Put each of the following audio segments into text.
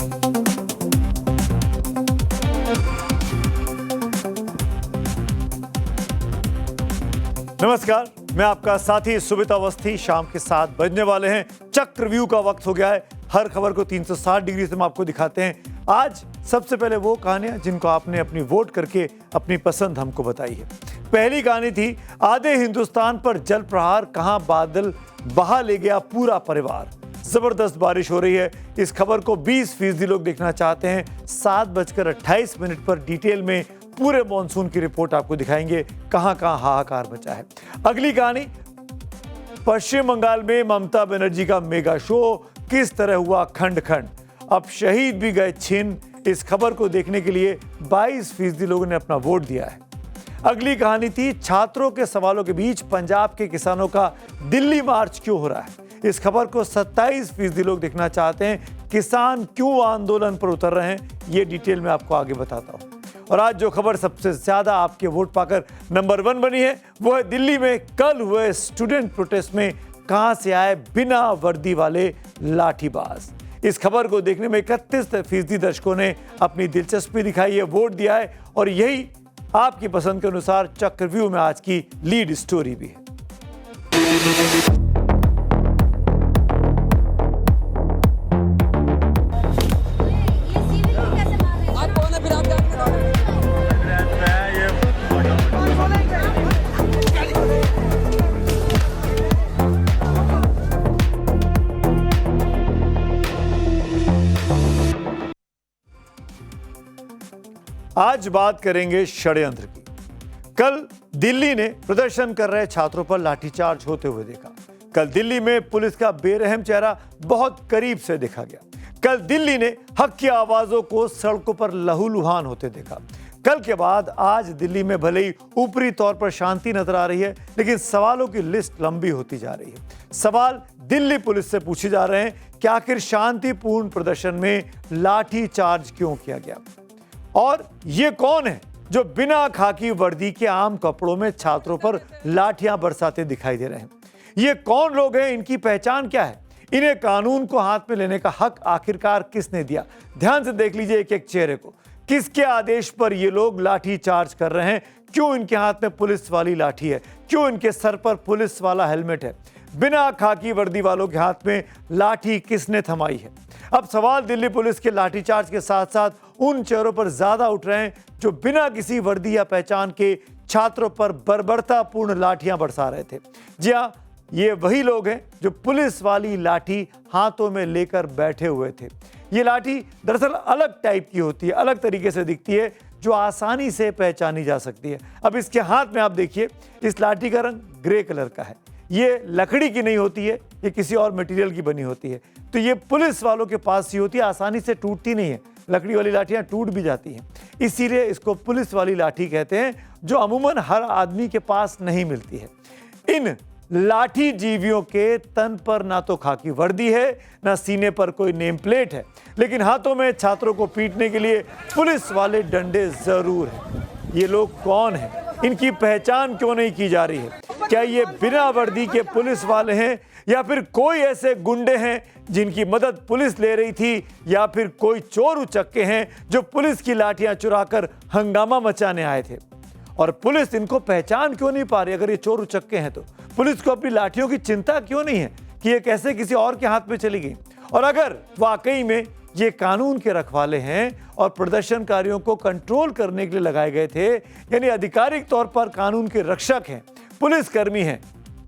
नमस्कार, मैं आपका साथी सुमित अवस्थी। शाम के 7 बजने वाले हैं। चक्रव्यूह का वक्त हो गया है। हर खबर को 360 डिग्री से हम आपको दिखाते हैं। आज सबसे पहले वो कहानियां जिनको आपने अपनी वोट करके अपनी पसंद हमको बताई है। पहली कहानी थी आधे हिंदुस्तान पर जल प्रहार, कहां बादल बहा ले गया पूरा परिवार। जबरदस्त बारिश हो रही है। इस खबर को 20% लोग देखना चाहते हैं। 7:28 पर डिटेल में पूरे मॉनसून की रिपोर्ट आपको दिखाएंगे, कहां कहां हाहाकार मचा है। अगली कहानी, पश्चिम बंगाल में ममता बनर्जी का मेगा शो किस तरह हुआ खंड खंड, अब शहीद भी गए छिन। इस खबर को देखने के लिए 22% लोगों ने अपना वोट दिया है। अगली कहानी थी छात्रों के सवालों के बीच पंजाब के किसानों का दिल्ली मार्च क्यों हो रहा है। इस खबर को 27% लोग देखना चाहते हैं। किसान क्यों आंदोलन पर उतर रहे हैं, ये डिटेल में आपको आगे बताता हूं। और आज जो खबर सबसे ज्यादा आपके वोट पाकर नंबर 1 बनी है, वो है दिल्ली में कल हुए स्टूडेंट प्रोटेस्ट में कहां से आए बिना वर्दी वाले लाठीबाज। इस खबर को देखने में 31% दर्शकों ने अपनी दिलचस्पी दिखाई है, वोट दिया है। और यही आपकी पसंद के अनुसार चक्रव्यूह में आज की लीड स्टोरी भी है। आज बात करेंगे षड्यंत्र की। कल दिल्ली ने प्रदर्शन कर रहे छात्रों पर लाठीचार्ज होते हुए देखा। कल दिल्ली में पुलिस का बेरहम चेहरा बहुत करीब से देखा गया। कल दिल्ली ने हक की आवाजों को सड़कों पर लहूलुहान होते देखा। कल के बाद आज दिल्ली में भले ही ऊपरी तौर पर शांति नजर आ रही है, लेकिन सवालों की लिस्ट लंबी होती जा रही है। सवाल दिल्ली पुलिस से पूछे जा रहे हैं कि आखिर शांतिपूर्ण प्रदर्शन में लाठीचार्ज क्यों किया गया, और ये कौन है जो बिना खाकी वर्दी के आम कपड़ों में छात्रों पर लाठियां बरसाते दिखाई दे रहे हैं। ये कौन लोग हैं, इनकी पहचान क्या है, इन्हें कानून को हाथ में लेने का हक आखिरकार किसने दिया। ध्यान से देख लीजिए एक एक चेहरे को। किसके आदेश पर ये लोग लाठी चार्ज कर रहे हैं, क्यों इनके हाथ में पुलिस वाली लाठी है, क्यों इनके सर पर पुलिस वाला हेलमेट है, बिना खाकी वर्दी वालों के हाथ में लाठी किसने थमाई है। अब सवाल दिल्ली पुलिस के लाठीचार्ज के साथ साथ उन चेहरों पर ज्यादा उठ रहे हैं जो बिना किसी वर्दी या पहचान के छात्रों पर बर्बरतापूर्ण लाठियां बरसा रहे थे। जी हां, ये वही लोग हैं जो पुलिस वाली लाठी हाथों में लेकर बैठे हुए थे। ये लाठी दरअसल अलग टाइप की होती है, अलग तरीके से दिखती है, जो आसानी से पहचानी जा सकती है। अब इसके हाथ में आप देखिए, इस लाठी का रंग ग्रे कलर का है। ये लकड़ी की नहीं होती है, ये किसी और मटेरियल की बनी होती है। तो ये पुलिस वालों के पास ही होती है, आसानी से टूटती नहीं है। लकड़ी वाली लाठियां टूट भी जाती हैं, इसीलिए इसको पुलिस वाली लाठी कहते हैं, जो अमूमन हर आदमी के पास नहीं मिलती है। इन लाठी जीवियों के तन पर ना तो खाकी वर्दी है, ना सीने पर कोई नेम प्लेट है, लेकिन हाथों में छात्रों को पीटने के लिए पुलिस वाले डंडे जरूर हैं। ये लोग कौन हैं, इनकी पहचान क्यों नहीं की जा रही है? क्या ये बिना वर्दी के पुलिस वाले हैं, या फिर कोई ऐसे गुंडे हैं जिनकी मदद पुलिस ले रही थी, या फिर कोई चोर उचक्के हैं जो पुलिस की लाठियां चुराकर हंगामा मचाने आए थे? और पुलिस इनको पहचान क्यों नहीं पा रही? अगर ये चोर उचक्के हैं तो पुलिस को अपनी लाठियों की चिंता क्यों नहीं है कि ये कैसे किसी और के हाथ में चली गई? और अगर वाकई में ये कानून के रखवाले हैं और प्रदर्शनकारियों को कंट्रोल करने के लिए लगाए गए थे, यानी आधिकारिक तौर पर कानून के रक्षक हैं, पुलिसकर्मी हैं,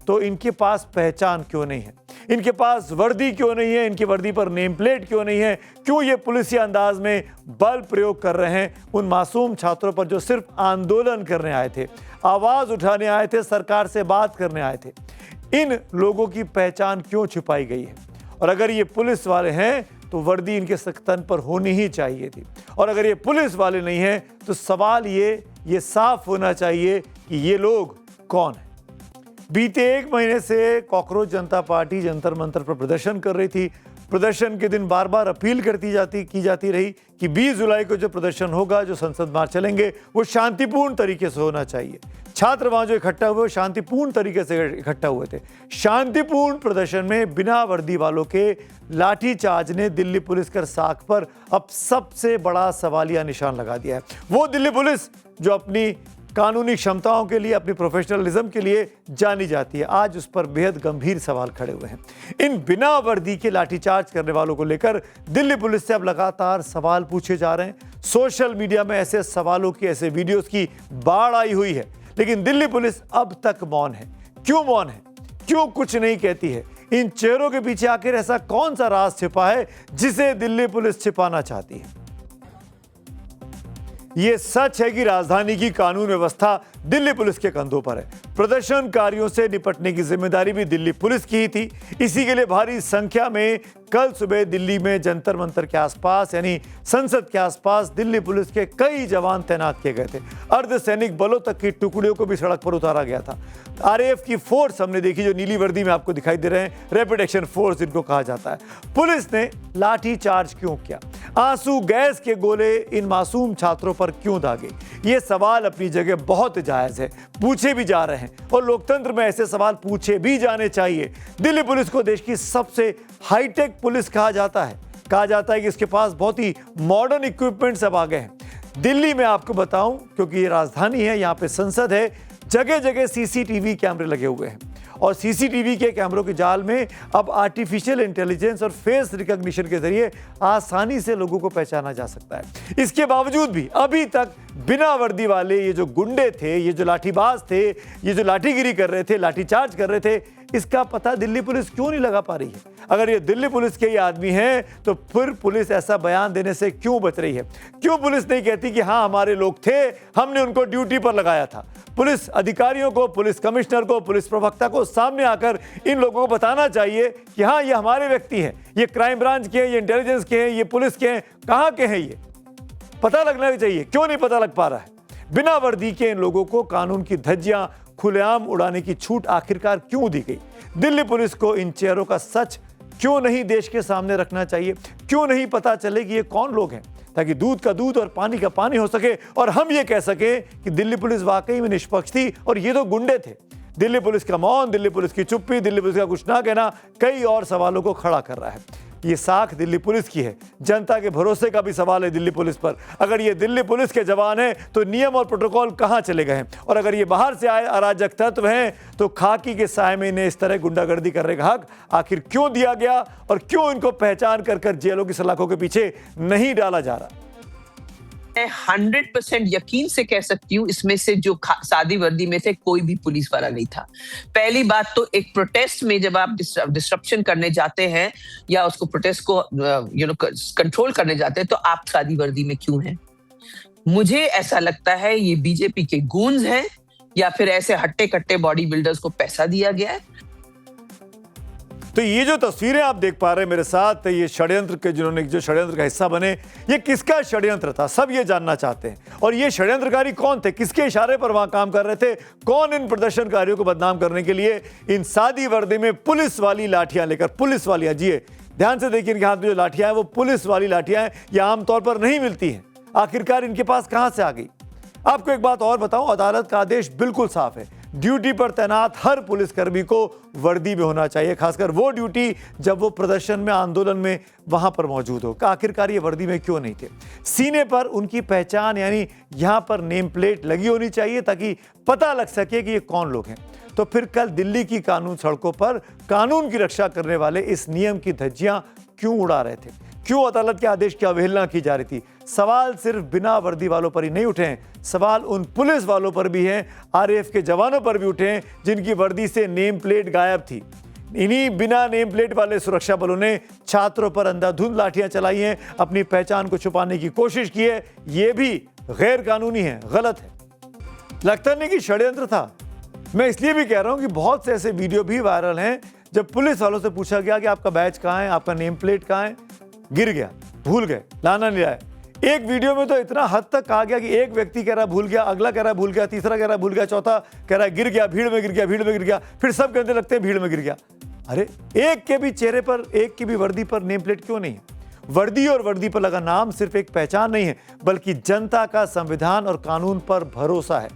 तो इनके पास पहचान क्यों नहीं है? इनके पास वर्दी क्यों नहीं है? इनकी वर्दी पर नेम प्लेट क्यों नहीं है? क्यों ये पुलिसिया अंदाज में बल प्रयोग कर रहे हैं उन मासूम छात्रों पर जो सिर्फ आंदोलन करने आए थे, आवाज उठाने आए थे, सरकार से बात करने आए थे? इन लोगों की पहचान क्यों छुपाई गई है? और अगर ये पुलिस वाले हैं तो वर्दी इनके तन पर होनी ही चाहिए थी, और अगर ये पुलिस वाले नहीं हैं तो सवाल ये साफ होना चाहिए कि ये लोग कौन हैं। बीते 1 महीने से कॉकरोच जनता पार्टी जंतर मंतर पर प्रदर्शन कर रही थी। प्रदर्शन के दिन बार बार अपील की जाती रही कि 20 जुलाई को जो प्रदर्शन होगा, जो संसद मार्च चलेंगे, वो शांतिपूर्ण तरीके से होना चाहिए। छात्र वहां जो इकट्ठा हुए शांतिपूर्ण तरीके से इकट्ठा हुए थे। शांतिपूर्ण प्रदर्शन में बिना वर्दी वालों के लाठीचार्ज ने दिल्ली पुलिस कर साख पर अब सबसे बड़ा सवालिया निशान लगा दिया है। वो दिल्ली पुलिस जो अपनी कानूनी क्षमताओं के लिए, अपनी प्रोफेशनलिज्म के लिए जानी जाती है, आज उस पर बेहद गंभीर सवाल खड़े हुए हैं। इन बिना वर्दी के लाठीचार्ज करने वालों को लेकर दिल्ली पुलिस से अब लगातार सवाल पूछे जा रहे हैं। सोशल मीडिया में ऐसे सवालों की, ऐसे वीडियोस की बाढ़ आई हुई है, लेकिन दिल्ली पुलिस अब तक मौन है। क्यों मौन है? क्यों कुछ नहीं कहती है? इन चेहरों के पीछे आखिर ऐसा कौन सा राज छिपा है जिसे दिल्ली पुलिस छिपाना चाहती है? ये सच है कि राजधानी की कानून व्यवस्था दिल्ली पुलिस के कंधों पर है। प्रदर्शनकारियों से निपटने की जिम्मेदारी भी दिल्ली पुलिस की ही थी। इसी के लिए भारी संख्या में कल सुबह दिल्ली में जंतर मंतर के आसपास, यानी संसद के आसपास, दिल्ली पुलिस के कई जवान तैनात किए गए थे। अर्धसैनिक बलों तक की टुकड़ियों को भी सड़क पर उतारा गया था। आरएएफ की फोर्स हमने देखी, जो नीली वर्दी में आपको दिखाई दे रहे हैं, रैपिड एक्शन फोर्स जिनको कहा जाता है। पुलिस ने लाठी चार्ज क्यों किया? आंसू गैस के गोले इन मासूम छात्रों पर क्यों दागे? ये सवाल अपनी जगह बहुत जायज है, पूछे भी जा रहे हैं, और लोकतंत्र में ऐसे सवाल पूछे भी जाने चाहिए। दिल्ली पुलिस को देश की सबसे हाईटेक पुलिस कहा जाता है कि इसके पास बहुत ही मॉडर्न इक्विपमेंट्स अब आ गए हैं। दिल्ली में आपको बताऊं, क्योंकि ये राजधानी है, यहाँ पे संसद है, जगह जगह सीसीटीवी कैमरे लगे हुए हैं, और सीसीटीवी के कैमरों के जाल में अब आर्टिफिशियल इंटेलिजेंस और फेस रिकॉग्निशन के जरिए आसानी से लोगों को पहचाना जा सकता है। इसके बावजूद भी अभी तक बिना वर्दी वाले ये जो गुंडे थे, ये जो लाठीबाज थे, ये जो लाठीगिरी कर रहे थे, लाठीचार्ज कर रहे थे, इसका पता दिल्ली पुलिस क्यों नहीं लगा पा रही है? अगर ये दिल्ली पुलिस के ही आदमी हैं, तो फिर पुलिस ऐसा बयान देने से क्यों बच रही है? क्यों पुलिस नहीं कहती कि हाँ, हमारे लोग थे, हमने उनको ड्यूटी पर लगाया था? पुलिस अधिकारियों को, पुलिस कमिश्नर को, पुलिस प्रवक्ता को सामने आकर इन लोगों को बताना चाहिए कि हाँ, ये हमारे व्यक्ति हैं, ये क्राइम ब्रांच के हैं, ये इंटेलिजेंस के हैं, ये पुलिस के हैं, कहाँ के हैं, ये पता लगना चाहिए। क्यों नहीं पता लग पा रहा है? बिना वर्दी के इन लोगों को कानून की धज्जियां खुलेआम उड़ाने की छूट आखिरकार क्यों दी गई? दिल्ली पुलिस को इन चेहरों का सच क्यों नहीं देश के सामने रखना चाहिए? क्यों नहीं पता चले कि ये कौन लोग हैं, ताकि दूध का दूध और पानी का पानी हो सके, और हम ये कह सके कि दिल्ली पुलिस वाकई में निष्पक्ष थी और ये तो गुंडे थे। दिल्ली पुलिस का मौन, दिल्ली पुलिस की चुप्पी, दिल्ली पुलिस का कुछ ना कहना कई और सवालों को खड़ा कर रहा है। ये साख दिल्ली पुलिस की है। जनता के भरोसे का भी सवाल है दिल्ली पुलिस पर। अगर ये दिल्ली पुलिस के जवान हैं, तो नियम और प्रोटोकॉल कहां चले गए हैं? और अगर ये बाहर से आए अराजक तत्व हैं, तो खाकी के साए में इन्हें इस तरह गुंडागर्दी करने का हक आखिर क्यों दिया गया, और क्यों इनको पहचान कर जेलों की सलाखों के पीछे नहीं डाला जा रहा? मैं 100% यकीन से कह सकती हूँ, इसमें से जो सादी वर्दी में थे, कोई भी पुलिस वाला नहीं था। पहली बात तो, एक प्रोटेस्ट में जब आप डिस्ट्रप्शन करने जाते हैं या उसको प्रोटेस्ट को कंट्रोल करने जाते हैं, तो आप सादी वर्दी में क्यों हैं? मुझे ऐसा लगता है ये बीजेपी के गूंज हैं, या फिर ऐसे हट्टे कट्टे बॉडी बिल्डर्स को पैसा दिया गया है। तो ये जो तस्वीरें आप देख पा रहे हैं मेरे साथ, ये षड्यंत्र के, जिन्होंने जो षड्यंत्र का हिस्सा बने, ये किसका षड्यंत्र था? सब ये जानना चाहते हैं। और ये षड्यंत्रकारी कौन थे? किसके इशारे पर वहां काम कर रहे थे? कौन इन प्रदर्शनकारियों को बदनाम करने के लिए इन सादी वर्दी में पुलिस वाली लाठियां लेकर, पुलिस वालियां, जी ध्यान से देखिए, इनके हाथ में जो लाठियां हैं वो पुलिस वाली लाठियां हैं। ये आमतौर पर नहीं मिलती हैं। आखिरकार इनके पास कहां से आ गई? आपको एक बात और बताऊं, अदालत का आदेश बिल्कुल साफ है। ड्यूटी पर तैनात हर पुलिसकर्मी को वर्दी में होना चाहिए, खासकर वो ड्यूटी जब वो प्रदर्शन में, आंदोलन में वहां पर मौजूद हो। आखिरकार ये वर्दी में क्यों नहीं थे? सीने पर उनकी पहचान, यानी यहां पर नेम प्लेट लगी होनी चाहिए, ताकि पता लग सके कि ये कौन लोग हैं। तो फिर कल दिल्ली की कानून सड़कों पर कानून की रक्षा करने वाले इस नियम की धज्जियां क्यों उड़ा रहे थे? क्यों अदालत के आदेश की अवहेलना की जा रही थी? सवाल सिर्फ बिना वर्दी वालों पर ही नहीं उठे हैं, सवाल उन पुलिस वालों पर भी हैं, आरएएफ के जवानों पर भी उठे हैं, जिनकी वर्दी से नेम प्लेट गायब थी। इन्हीं बिना नेम प्लेट वाले सुरक्षा बलों ने छात्रों पर अंधाधुंध लाठियां चलाई हैं, अपनी पहचान को छुपाने की कोशिश की है। ये भी गैर कानूनी है, गलत है। लगता नहीं कि षड्यंत्र था। मैं इसलिए भी कह रहा हूं कि बहुत से ऐसे वीडियो भी वायरल हैं, जब पुलिस वालों से पूछा गया कि आपका बैच कहाँ है, आपका नेम प्लेट कहाँ है, गिर गया, भूल गए, लाना नहीं लाए। एक वीडियो में तो इतना हद तक कहा गया कि एक व्यक्ति कह रहा भूल गया, अगला कह रहा भूल गया, तीसरा कह रहा भूल गया, चौथा कह रहा गिर गया, भीड़ में गिर गया, भीड़ में गिर गया, फिर सब कहने लगते हैं भीड़ में गिर गया। अरे एक के भी चेहरे पर, एक की भी वर्दी पर नेम प्लेट क्यों नहीं है? वर्दी और वर्दी पर लगा नाम सिर्फ एक पहचान नहीं है, बल्कि जनता का संविधान और कानून पर भरोसा है।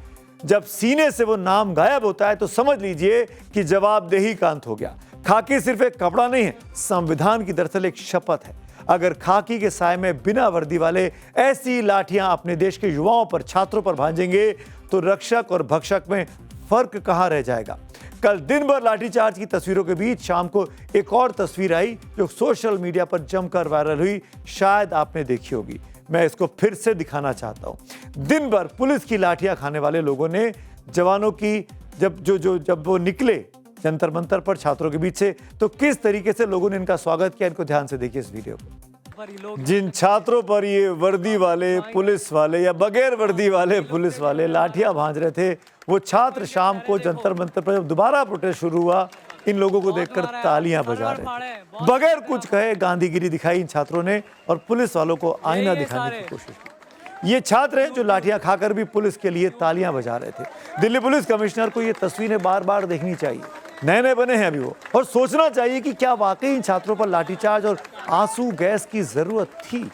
जब सीने से वो नाम गायब होता है तो समझ लीजिए कि जवाबदेही का अंत हो गया। खाकी सिर्फ एक कपड़ा नहीं है, संविधान की दरअसल एक शपथ है। अगर खाकी के साए में बिना वर्दी वाले ऐसी लाठियां अपने देश के युवाओं पर, छात्रों पर भांजेंगे तो रक्षक और भक्षक में फर्क कहां रह जाएगा? कल दिन भर लाठीचार्ज की तस्वीरों के बीच शाम को एक और तस्वीर आई जो सोशल मीडिया पर जमकर वायरल हुई। शायद आपने देखी होगी, मैं इसको फिर से दिखाना चाहता हूं। दिन भर पुलिस की लाठियां खाने वाले लोगों ने जवानों की जब वो निकले जंतर मंतर पर छात्रों के बीच से, तो किस तरीके से लोगों ने इनका स्वागत किया, इनको ध्यान से देखिए इस वीडियो को। जिन छात्रों पर ये वर्दी वाले पुलिस वाले या बगैर वर्दी वाले पुलिस वाले लाठियां भांज रहे थे, वो छात्र शाम को जंतर मंतर पर जब दोबारा प्रोटेस्ट शुरू हुआ, इन लोगों को देखकर तालियां बजा रहे थे। बगैर कुछ कहे गांधीगिरी दिखाई इन छात्रों ने और पुलिस वालों को आईना दिखाने की कोशिश की। ये छात्र हैं जो लाठियां खाकर भी पुलिस के लिए तालियां बजा रहे थे। दिल्ली पुलिस कमिश्नर को ये तस्वीरें बार बार देखनी चाहिए। नए नए बने हैं अभी वो, और सोचना चाहिए कि क्या वाकई इन छात्रों पर लाठीचार्ज और आंसू गैस की जरूरत थी।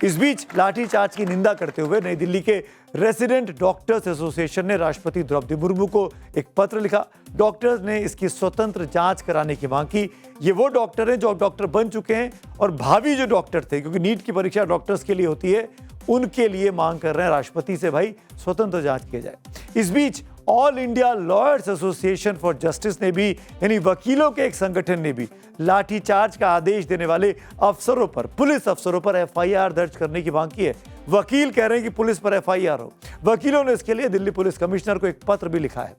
इस बीच लाठीचार्ज की निंदा करते हुए नई दिल्ली के रेसिडेंट डॉक्टर्स एसोसिएशन ने राष्ट्रपति द्रौपदी मुर्मू को एक पत्र लिखा। डॉक्टर्स ने इसकी स्वतंत्र जांच कराने की मांग की। ये वो डॉक्टर हैं जो अब डॉक्टर बन चुके हैं और भावी जो डॉक्टर थे, क्योंकि नीट की परीक्षा डॉक्टर्स के लिए होती है, उनके लिए मांग कर रहे हैं राष्ट्रपति से, भाई स्वतंत्र जांच किया जाए। इस बीच all India lawyers association for justice ने भी, यानी वकीलों के एक संगठन ने भी लाठीचार्ज का आदेश देने वाले अफसरों पर, पुलिस अफसरों पर एफआईआर दर्ज करने की मांग की है। वकील कह रहे हैं कि पुलिस पर एफआईआर हो। वकीलों ने इसके लिए दिल्ली पुलिस कमिश्नर को एक पत्र भी लिखा है।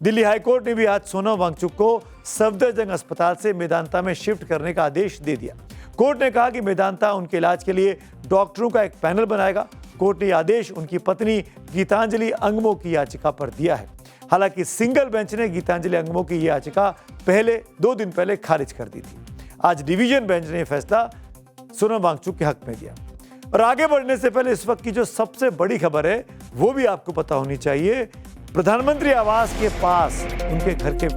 दिल्ली हाईकोर्ट ने भी आज सोनम वांगचुक को सफदरजंग अस्पताल से मेदांता में शिफ्ट करने का आदेश दे दिया। कोर्ट ने कहा कि मेदांता उनके इलाज के लिए डॉक्टरों का एक पैनल बनाएगा। कोर्ट ने आदेश उनकी पत्नी गीतांजलि अंगमो की याचिका पर दिया है। हालांकि सिंगल बेंच ने गीतांजलि अंगमो की याचिका 2 दिन पहले खारिज कर दी थी। आज डिवीजन बेंच ने फैसला सोनम वांगचुक के हक में दिया। और आगे बढ़ने से पहले इस वक्त की जो सबसे बड़ी खबर है वो भी आपको पता होनी चाहिए। प्रधानमंत्री आवास के पास, उनके घर के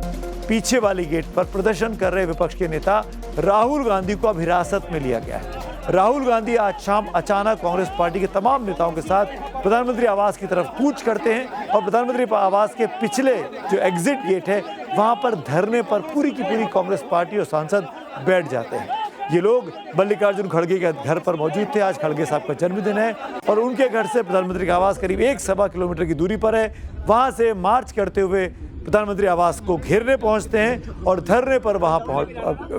पीछे वाली गेट पर प्रदर्शन कर रहे विपक्ष के नेता राहुल गांधी को अब हिरासत में लिया गया है। राहुल गांधी आज शाम अचानक कांग्रेस पार्टी के तमाम नेताओं के साथ प्रधानमंत्री आवास की तरफ कूच करते हैं और प्रधानमंत्री आवास के पिछले जो एग्जिट गेट है वहां पर धरने पर पूरी की पूरी कांग्रेस पार्टी और सांसद बैठ जाते हैं। ये लोग मल्लिकार्जुन खड़गे के घर पर मौजूद थे। आज खड़गे साहब का जन्मदिन है और उनके घर से प्रधानमंत्री का आवास करीब 1.25 किलोमीटर की दूरी पर है। वहां से मार्च करते हुए प्रधानमंत्री आवास को घेरने पहुंचते हैं और धरने पर वहां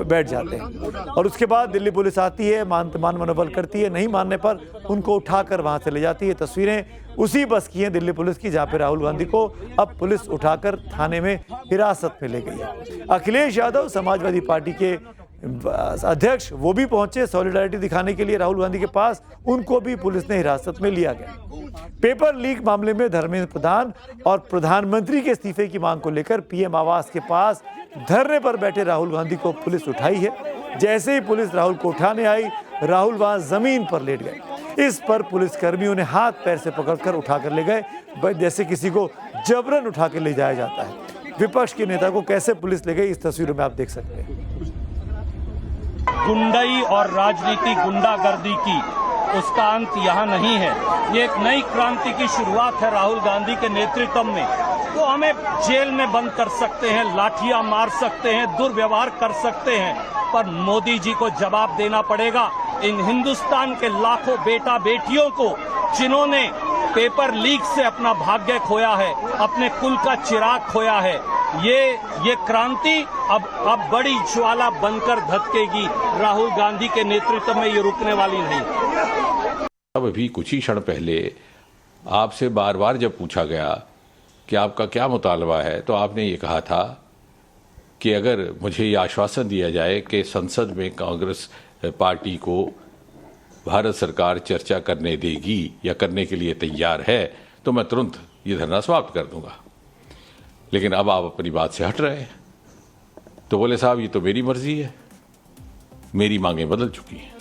बैठ जाते हैं। और उसके बाद दिल्ली पुलिस आती है, मान मनोबल करती है, नहीं मानने पर उनको उठाकर वहां से ले जाती है। तस्वीरें उसी बस की हैं दिल्ली पुलिस की, जहां पे राहुल गांधी को अब पुलिस उठाकर थाने में हिरासत में ले गई है। अखिलेश यादव समाजवादी पार्टी के अध्यक्ष, वो भी पहुंचे सॉलिडारिटी दिखाने के लिए राहुल गांधी के पास। उनको भी पुलिस ने हिरासत में लिया गया। पेपर लीक मामले में धर्मेंद्र प्रधान और प्रधानमंत्री के इस्तीफे की मांग को लेकर पीएम आवास के पास धरने पर बैठे राहुल गांधी को पुलिस उठाई है। जैसे ही पुलिस राहुल को उठाने आई, राहुल वहां जमीन पर लेट गए। इस पर पुलिस कर्मियों ने हाथ पैर से पकड़कर उठाकर ले गए, जैसे किसी को जबरन उठा के ले जाया जाता है। विपक्ष के नेता को कैसे पुलिस ले गई, इस तस्वीरों में आप देख सकते हैं। गुंडाई और राजनीति गुंडागर्दी की, उसका अंत यहाँ नहीं है। ये एक नई क्रांति की शुरुआत है राहुल गांधी के नेतृत्व में। वो हमें जेल में बंद कर सकते हैं, लाठियां मार सकते हैं, दुर्व्यवहार कर सकते हैं, पर मोदी जी को जवाब देना पड़ेगा इन हिंदुस्तान के लाखों बेटा बेटियों को जिन्होंने पेपर लीक से अपना भाग्य खोया है, अपने कुल का चिराग खोया है। ये क्रांति अब बड़ी ज्वाला बनकर धधकेगी। राहुल गांधी के नेतृत्व में ये रुकने वाली नहीं। अब अभी कुछ ही क्षण पहले आपसे बार बार जब पूछा गया कि आपका क्या मुतालबा है, तो आपने ये कहा था कि अगर मुझे ये आश्वासन दिया जाए कि संसद में कांग्रेस पार्टी को भारत सरकार चर्चा करने देगी या करने के लिए तैयार है, तो मैं तुरंत ये धरना समाप्त कर दूंगा। लेकिन अब आप अपनी बात से हट रहे हैं। तो बोले साहब, ये तो मेरी मर्जी है, मेरी मांगें बदल चुकी हैं।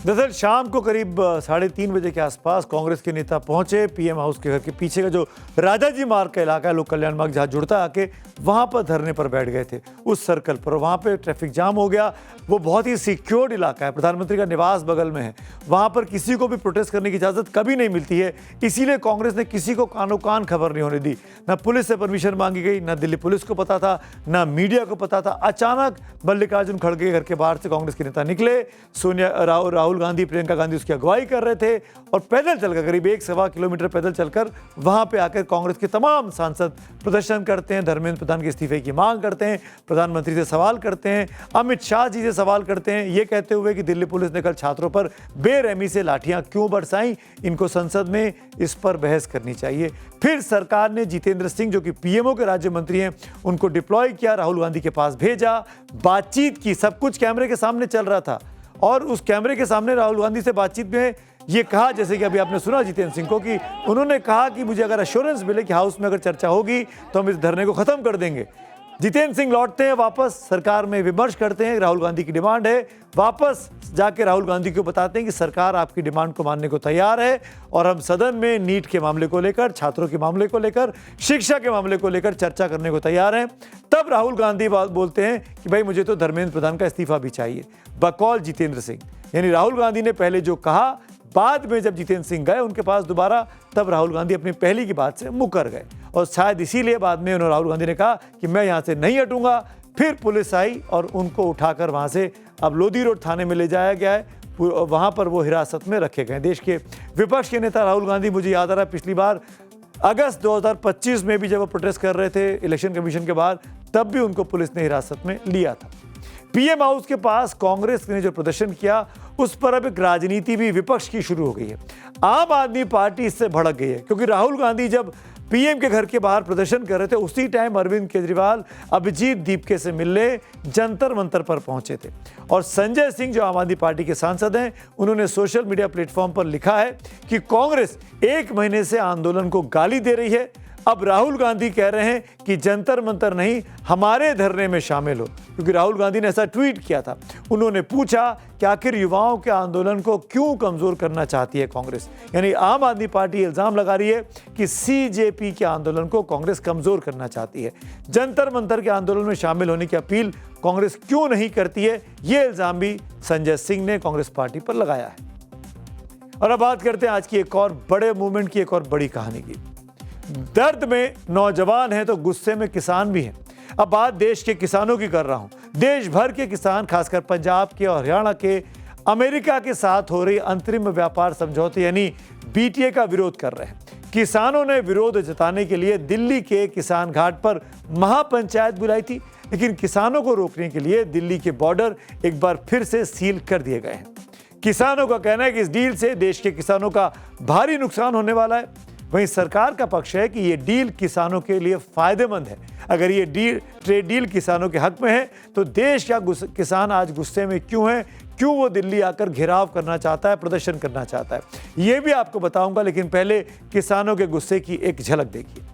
दरअसल शाम को करीब 3:30 बजे के आसपास कांग्रेस के नेता पहुंचे पीएम हाउस के घर के पीछे का जो राजाजी मार्ग का इलाका है, लोक कल्याण मार्ग जहां जुड़ता है, आके वहां पर धरने पर बैठ गए थे उस सर्कल पर। वहां पे ट्रैफिक जाम हो गया। वो बहुत ही सिक्योर्ड इलाका है, प्रधानमंत्री का निवास बगल में है, वहां पर किसी को भी प्रोटेस्ट करने की इजाजत कभी नहीं मिलती है। इसीलिए कांग्रेस ने किसी को कानो कान खबर नहीं होने दी। ना पुलिस से परमिशन मांगी गई, ना दिल्ली पुलिस को पता था, ना मीडिया को पता था। अचानक मल्लिकार्जुन खड़गे के घर के बाहर से कांग्रेस के नेता निकले। राहुल गांधी, प्रियंका गांधी उसकी अगुवाई कर रहे थे और पैदल चलकर करीब 1-1.25 किलोमीटर पैदल चलकर वहां पे आकर कांग्रेस के तमाम सांसद प्रदर्शन करते हैं, धर्मेंद्र प्रधान के इस्तीफे की मांग करते हैं, प्रधानमंत्री से सवाल करते हैं, अमित शाह जी से सवाल करते हैं, ये कहते हुए कि दिल्ली पुलिस ने कल छात्रों पर बेरहमी से लाठियां क्यों बरसाई, इनको संसद में इस पर बहस करनी चाहिए। फिर सरकार ने जितेंद्र सिंह, जो कि पीएमओ के राज्य मंत्री हैं, उनको डिप्लॉय किया, राहुल गांधी के पास भेजा, बातचीत की। सब कुछ कैमरे के सामने चल रहा था और उस कैमरे के सामने राहुल गांधी से बातचीत में ये कहा, जैसे कि अभी आपने सुना जितेंद्र सिंह को, कि उन्होंने कहा कि मुझे अगर एश्योरेंस मिले कि हाउस में अगर चर्चा होगी तो हम इस धरने को खत्म कर देंगे। जितेंद्र सिंह लौटते हैं वापस, सरकार में विमर्श करते हैं, राहुल गांधी की डिमांड है। वापस जाके राहुल गांधी को बताते हैं कि सरकार आपकी डिमांड को मानने को तैयार है और हम सदन में नीट के मामले को लेकर, छात्रों के मामले को लेकर, शिक्षा के मामले को लेकर चर्चा करने को तैयार हैं। तब राहुल गांधी बोलते हैं कि भाई मुझे तो धर्मेंद्र प्रधान का इस्तीफा भी चाहिए, बकौल जितेंद्र सिंह। यानी राहुल गांधी ने पहले जो कहा, बाद में जब जितेंद्र सिंह गए उनके पास दोबारा, तब राहुल गांधी अपनी पहली की बात से मुकर गए और शायद इसीलिए बाद में राहुल गांधी ने कहा कि मैं यहां से नहीं हटूंगा। फिर पुलिस आई और उनको उठाकर वहां से अब लोधी रोड थाने में ले जाया गया है। वहां पर वो हिरासत में रखे गए। देश के विपक्ष के नेता राहुल गांधी, मुझे याद आ रहा है पिछली बार अगस्त 2025 में भी जब वो प्रोटेस्ट कर रहे थे इलेक्शन कमीशन के बाद, तब भी उनको पुलिस ने हिरासत में लिया था। पीएम हाउस के पास कांग्रेस ने जो प्रदर्शन किया, उस पर अब एक राजनीति भी विपक्ष की शुरू हो गई है। आम आदमी पार्टी इससे भड़क गई है, क्योंकि राहुल गांधी जब पीएम के घर के बाहर प्रदर्शन कर रहे थे, उसी टाइम अरविंद केजरीवाल अभिजीत दीपके से मिलने जंतर मंतर पर पहुंचे थे। और संजय सिंह, जो आम आदमी पार्टी के सांसद हैं, उन्होंने सोशल मीडिया प्लेटफॉर्म पर लिखा है कि कांग्रेस 1 महीने से आंदोलन को गाली दे रही है। अब राहुल गांधी कह रहे हैं कि जंतर मंतर नहीं, हमारे धरने में शामिल हो, क्योंकि राहुल गांधी ने ऐसा ट्वीट किया था। उन्होंने पूछा कि आखिर युवाओं के आंदोलन को क्यों कमजोर करना चाहती है कांग्रेस। यानी आम आदमी पार्टी इल्जाम लगा रही है कि सीजेपी के आंदोलन को कांग्रेस कमजोर करना चाहती है। जंतर मंतर के आंदोलन में शामिल होने की अपील कांग्रेस क्यों नहीं करती है, ये इल्जाम भी संजय सिंह ने कांग्रेस पार्टी पर लगाया है। और अब बात करते हैं आज की एक और बड़े मूवमेंट की, एक और बड़ी कहानी की। दर्द में नौजवान हैं तो गुस्से में किसान भी हैं। अब बात देश के किसानों की कर रहा हूं। देश भर के किसान, खासकर पंजाब के और हरियाणा के, अमेरिका के साथ हो रही अंतरिम व्यापार समझौते यानी बीटीए का विरोध कर रहे हैं। किसानों ने विरोध जताने के लिए दिल्ली के किसान घाट पर महापंचायत बुलाई थी, लेकिन किसानों को रोकने के लिए दिल्ली के बॉर्डर एक बार फिर से सील कर दिए गए हैं। किसानों का कहना है कि इस डील से देश के किसानों का भारी नुकसान होने वाला है। वहीं सरकार का पक्ष है कि ये डील किसानों के लिए फायदेमंद है। अगर ये ट्रेड डील किसानों के हक में है तो देश का किसान आज गुस्से में क्यों है, क्यों वो दिल्ली आकर घेराव करना चाहता है, प्रदर्शन करना चाहता है, ये भी आपको बताऊंगा। लेकिन पहले किसानों के गुस्से की एक झलक देखिए।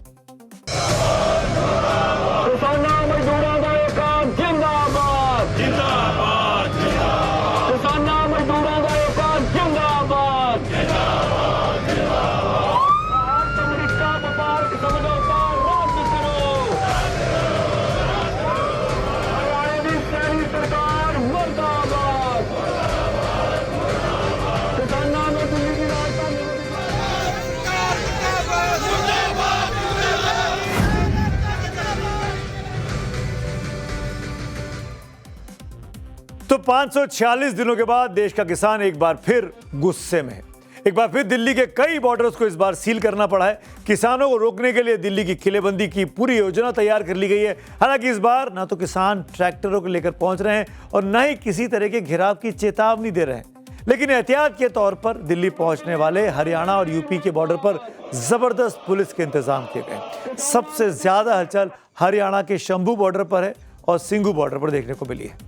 तो 546 दिनों के बाद देश का किसान एक बार फिर गुस्से में है। एक बार फिर दिल्ली के कई बॉर्डर्स को इस बार सील करना पड़ा है। किसानों को रोकने के लिए दिल्ली की किलेबंदी की पूरी योजना तैयार कर ली गई है। हालांकि इस बार ना तो किसान ट्रैक्टरों को लेकर पहुंच रहे हैं और न ही किसी तरह के घेराव की चेतावनी दे रहे हैं, लेकिन एहतियात के तौर पर दिल्ली पहुंचने वाले हरियाणा और यूपी के बॉर्डर पर जबरदस्त पुलिस के इंतजाम किए गए। सबसे ज्यादा हलचल हरियाणा के शंभू बॉर्डर पर है और सिंघू बॉर्डर पर देखने को मिली है।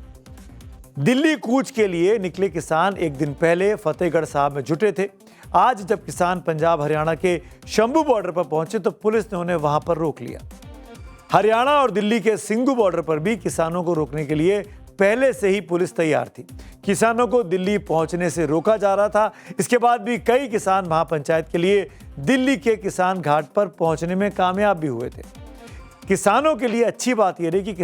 दिल्ली कूच के लिए निकले किसान एक दिन पहले फतेहगढ़ साहब में जुटे थे। आज जब किसान पंजाब हरियाणा के शंभू बॉर्डर पर पहुंचे तो पुलिस ने उन्हें वहां पर रोक लिया। हरियाणा और दिल्ली के सिंघू बॉर्डर पर भी किसानों को रोकने के लिए पहले से ही पुलिस तैयार थी। किसानों को दिल्ली पहुंचने से रोका जा रहा था। इसके बाद भी कई किसान महापंचायत के लिए दिल्ली के किसान घाट पर पहुंचने में कामयाब भी हुए थे। किसानों के लिए अच्छी बात यह रही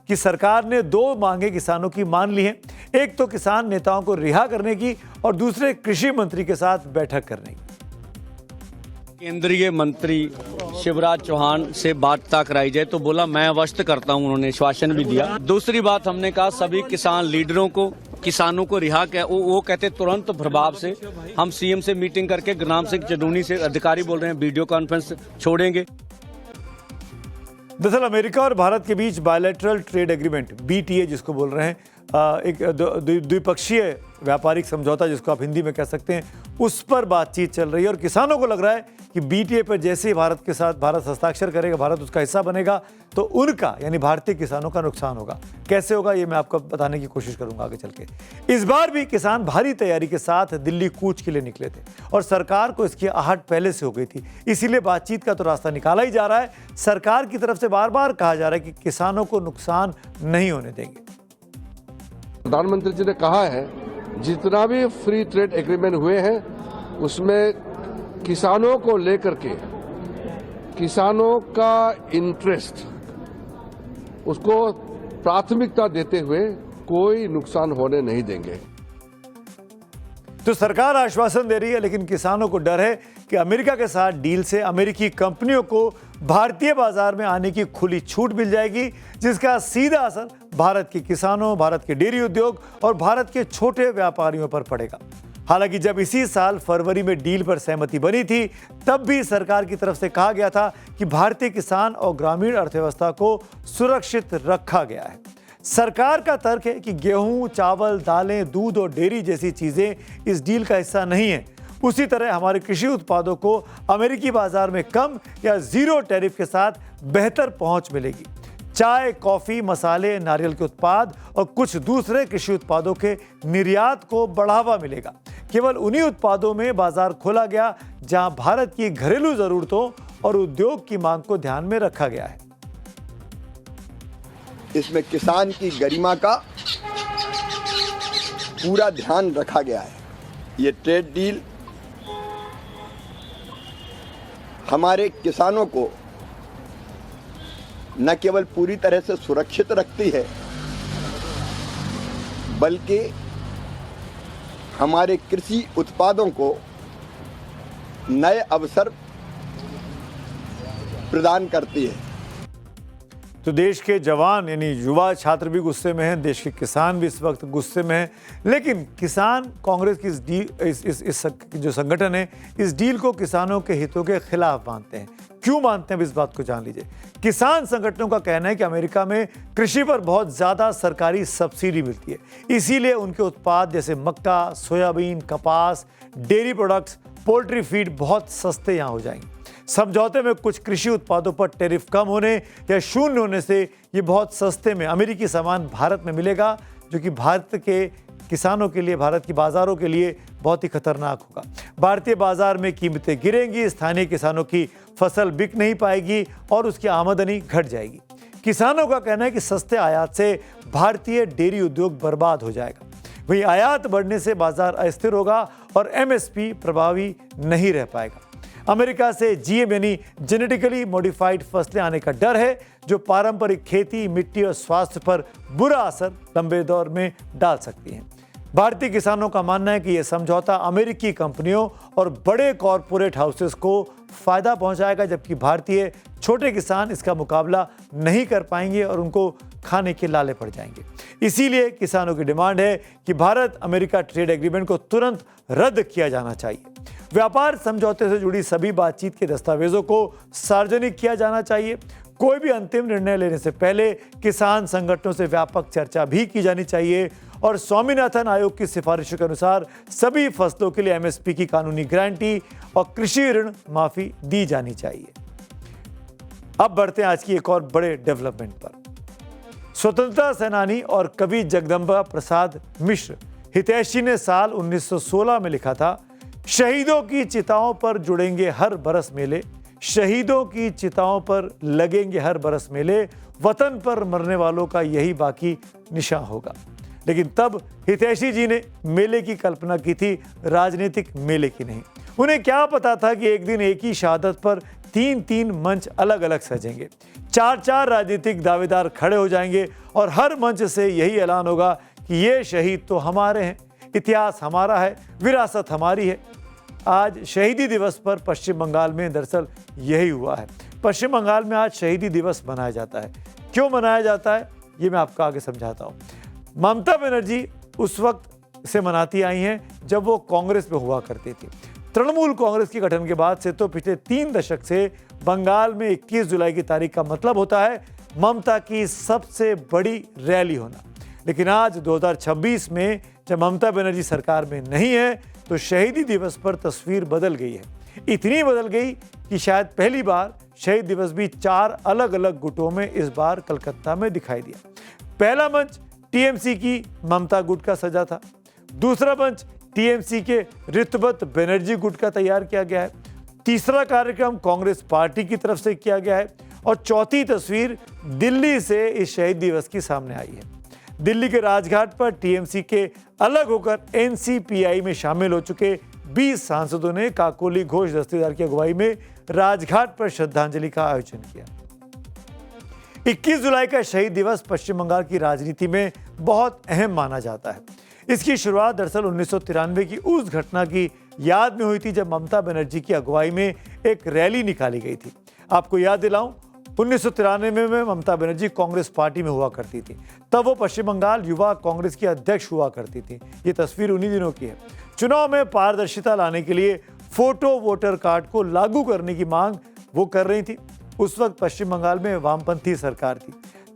कि सरकार ने 2 मांगे किसानों की मान ली हैं। एक तो किसान नेताओं को रिहा करने की और दूसरे कृषि मंत्री के साथ बैठक करने की। केंद्रीय मंत्री शिवराज चौहान से वार्ता कराई जाए तो बोला मैं अवश्य करता हूं, उन्होंने आश्वासन भी दिया। दूसरी बात हमने कहा सभी किसान लीडरों को किसानों को रिहा किया, वो कहते तुरंत प्रभाव से हम सीएम से मीटिंग करके ग्राम सिंह चडूनी से अधिकारी बोल रहे हैं वीडियो कॉन्फ्रेंस छोड़ेंगे। दरअसल अमेरिका और भारत के बीच बायलैटरल ट्रेड एग्रीमेंट BTA जिसको बोल रहे हैं, एक द्विपक्षीय व्यापारिक समझौता जिसको आप हिंदी में कह सकते हैं, उस पर बातचीत चल रही है। और किसानों को लग रहा है कि BTA पर जैसे ही भारत के साथ भारत हस्ताक्षर करेगा, भारत उसका हिस्सा बनेगा, तो उनका यानी भारतीय किसानों का नुकसान होगा। कैसे होगा ये मैं आपको बताने की कोशिश करूंगा आगे चल के। इस बार भी किसान भारी तैयारी के साथ दिल्ली कूच के लिए निकले थे और सरकार को इसकी आहट पहले से हो गई थी, इसीलिए बातचीत का तो रास्ता निकाला ही जा रहा है। सरकार की तरफ से बार बार कहा जा रहा है कि किसानों को नुकसान नहीं होने देंगे। प्रधानमंत्री जी ने कहा है जितना भी फ्री ट्रेड एग्रीमेंट हुए हैं उसमें किसानों को लेकर के, किसानों का इंटरेस्ट, उसको प्राथमिकता देते हुए कोई नुकसान होने नहीं देंगे। तो सरकार आश्वासन दे रही है, लेकिन किसानों को डर है कि अमेरिका के साथ डील से अमेरिकी कंपनियों को भारतीय बाजार में आने की खुली छूट मिल जाएगी, जिसका सीधा असर भारत के किसानों, भारत के डेयरी उद्योग और भारत के छोटे व्यापारियों पर पड़ेगा। हालांकि जब इसी साल फरवरी में डील पर सहमति बनी थी, तब भी सरकार की तरफ से कहा गया था कि भारतीय किसान और ग्रामीण अर्थव्यवस्था को सुरक्षित रखा गया है। सरकार का तर्क है कि गेहूं, चावल, दालें, दूध और डेयरी जैसी चीजें इस डील का हिस्सा नहीं है। उसी तरह हमारे कृषि उत्पादों को अमेरिकी बाजार में कम या 0 टैरिफ के साथ बेहतर पहुंच मिलेगी। चाय, कॉफी, मसाले, नारियल के उत्पाद और कुछ दूसरे कृषि उत्पादों के निर्यात को बढ़ावा मिलेगा। केवल उन्हीं उत्पादों में बाजार खोला गया जहां भारत की घरेलू जरूरतों और उद्योग की मांग को ध्यान में रखा गया है। इसमें किसान की गरिमा का पूरा ध्यान रखा गया है। ये ट्रेड डील हमारे किसानों को न केवल पूरी तरह से सुरक्षित रखती है, बल्कि हमारे कृषि उत्पादों को नए अवसर प्रदान करती है। तो देश के जवान यानी युवा छात्र भी गुस्से में हैं, देश के किसान भी इस वक्त गुस्से में हैं। लेकिन किसान कांग्रेस की इस जो संगठन है, इस डील को किसानों के हितों के खिलाफ मानते हैं। क्यों मानते हैं, इस बात को जान लीजिए। किसान संगठनों का कहना है कि अमेरिका में कृषि पर बहुत ज़्यादा सरकारी सब्सिडी मिलती है, इसीलिए उनके उत्पाद जैसे मक्का, सोयाबीन, कपास, डेयरी प्रोडक्ट्स, पोल्ट्री फीड बहुत सस्ते यहाँ हो जाएंगे। समझौते में कुछ कृषि उत्पादों पर टैरिफ कम होने या शून्य होने से ये बहुत सस्ते में अमेरिकी सामान भारत में मिलेगा, जो कि भारत के किसानों के लिए, भारत की बाज़ारों के लिए बहुत ही खतरनाक होगा। भारतीय बाजार में कीमतें गिरेंगी, स्थानीय किसानों की फसल बिक नहीं पाएगी और उसकी आमदनी घट जाएगी। किसानों का कहना है कि सस्ते आयात से भारतीय डेयरी उद्योग बर्बाद हो जाएगा। वहीं आयात बढ़ने से बाजार अस्थिर होगा और MSP प्रभावी नहीं रह पाएगा। अमेरिका से GM यानी जेनेटिकली मॉडिफाइड फसलें आने का डर है, जो पारंपरिक खेती, मिट्टी और स्वास्थ्य पर बुरा असर लंबे दौर में डाल सकती हैं। भारतीय किसानों का मानना है कि यह समझौता अमेरिकी कंपनियों और बड़े कॉरपोरेट हाउसेस को फायदा पहुंचाएगा, जबकि भारतीय छोटे किसान इसका मुकाबला नहीं कर पाएंगे और उनको खाने के लाले पड़ जाएंगे। इसीलिए किसानों की डिमांड है कि भारत अमेरिका ट्रेड एग्रीमेंट को तुरंत रद्द किया जाना चाहिए। व्यापार समझौते से जुड़ी सभी बातचीत के दस्तावेजों को सार्वजनिक किया जाना चाहिए। कोई भी अंतिम निर्णय लेने से पहले किसान संगठनों से व्यापक चर्चा भी की जानी चाहिए और स्वामीनाथन आयोग की सिफारिशों के अनुसार सभी फसलों के लिए MSP की कानूनी गारंटी और कृषि ऋण माफी दी जानी चाहिए। अब बढ़ते हैं आज की एक और बड़े डेवलपमेंट पर। स्वतंत्रता सेनानी और कवि जगदम्बा प्रसाद मिश्र हितैषी ने साल 1916 में लिखा था, शहीदों की चिताओं पर जुड़ेंगे हर बरस मेले, शहीदों की चिताओं पर लगेंगे हर बरस मेले, वतन पर मरने वालों का यही बाकी निशान होगा। लेकिन तब हितैषी जी ने मेले की कल्पना की थी, राजनीतिक मेले की नहीं। उन्हें क्या पता था कि एक दिन एक ही शहादत पर 3-3 मंच अलग अलग सजेंगे, 4-4 राजनीतिक दावेदार खड़े हो जाएंगे और हर मंच से यही ऐलान होगा कि ये शहीद तो हमारे हैं, इतिहास हमारा है, विरासत हमारी है। आज शहीदी दिवस पर पश्चिम बंगाल में दरअसल यही हुआ है। पश्चिम बंगाल में आज शहीदी दिवस मनाया जाता है। क्यों मनाया जाता है ये मैं आपको आगे समझाता हूँ। ममता बनर्जी उस वक्त से मनाती आई हैं जब वो कांग्रेस में हुआ करती थी। तृणमूल कांग्रेस के गठन के बाद से तो पिछले 3 दशक से बंगाल में 21 जुलाई की तारीख का मतलब होता है ममता की सबसे बड़ी रैली होना। लेकिन आज 2026 में जब ममता बनर्जी सरकार में नहीं है तो शहीदी दिवस पर तस्वीर बदल गई है। इतनी बदल गई कि शायद पहली बार शहीद दिवस भी 4 अलग अलग गुटों में इस बार कलकत्ता में दिखाई दिया। पहला मंच टीएमसी की ममता गुट का सजा था। दूसरा मंच टीएमसी के ऋतुपत बनर्जी गुट का तैयार किया गया है। तीसरा कार्यक्रम कांग्रेस पार्टी की तरफ से किया गया है और चौथी तस्वीर दिल्ली से इस शहीद दिवस की सामने आई है। दिल्ली के राजघाट पर टीएमसी के अलग होकर एनसीपीआई में शामिल हो चुके 20 सांसदों ने काकोली घोष दस्तेदार की अगुवाई में राजघाट पर श्रद्धांजलि का आयोजन किया। 21 जुलाई का शहीद दिवस पश्चिम बंगाल की राजनीति में बहुत अहम माना जाता है। इसकी शुरुआत दरअसल 1993 की उस घटना की याद में हुई थी जब ममता बनर्जी की अगुवाई में एक रैली निकाली गई थी। आपको याद दिलाऊं, 1993 में ममता बनर्जी कांग्रेस पार्टी में हुआ करती थी। तब वो पश्चिम बंगाल युवा कांग्रेस की अध्यक्ष हुआ करती थी। ये तस्वीर उन्हीं दिनों की है। चुनाव में पारदर्शिता लाने के लिए फोटो वोटर कार्ड को लागू करने की मांग वो कर रही थी। उस वक्त पश्चिम बंगाल में वामपंथी सरकार थी।